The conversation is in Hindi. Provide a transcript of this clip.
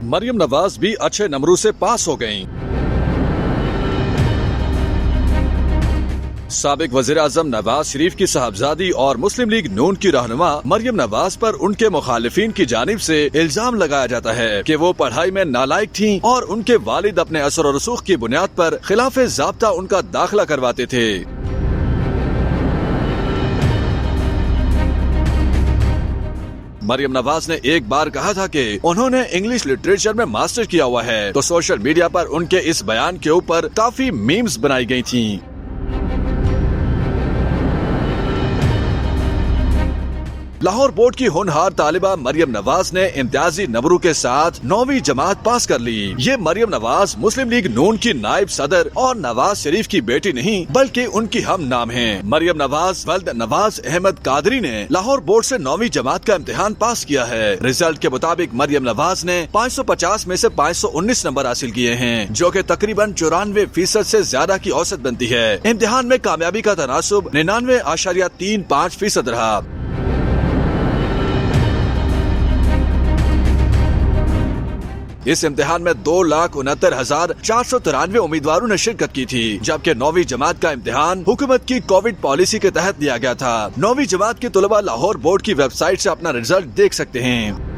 मरियम नवाज भी अच्छे नंबरों से पास हो गयीं। साबिक वज़ीर-ए-आज़म नवाज शरीफ की साहबजादी और मुस्लिम लीग नून की रहनुमा मरियम नवाज पर उनके मुखालिफिन की जानिब से इल्जाम लगाया जाता है कि वो पढ़ाई में नालायक थीं और उनके वालिद अपने असर और रसूख की बुनियाद पर खिलाफे ज़ाब्ता उनका दाखिला करवाते थे। मरियम नवाज ने एक बार कहा था कि उन्होंने इंग्लिश लिटरेचर में मास्टर किया हुआ है, तो सोशल मीडिया पर उनके इस बयान के ऊपर काफी मीम्स बनाई गई थीं। लाहौर बोर्ड की होनहार तालिबा मरियम नवाज ने इम्तियाजी नंबरों के साथ 9वीं जमात पास कर ली। ये मरियम नवाज मुस्लिम लीग नून की नायब सदर और नवाज शरीफ की बेटी नहीं बल्कि उनकी हम नाम हैं। मरियम नवाज वल्द नवाज अहमद कादरी ने लाहौर बोर्ड से 9वीं जमात का इम्तिहान पास किया है। रिजल्ट के मुताबिक मरियम नवाज ने 550 में से 519 नंबर हासिल किए हैं, जो कि तकरीबन 94% से ज्यादा की औसत बनती है। इम्तिहान में कामयाबी का तनासुब 99.35% रहा। इस इम्तिहान में 2,69,493 उम्मीदवारों ने शिरकत की थी, जबकि 9वीं जमात का इम्तिहान हुकूमत की कोविड पॉलिसी के तहत लिया गया था। 9वीं जमात के तलबा लाहौर बोर्ड की वेबसाइट से अपना रिजल्ट देख सकते हैं।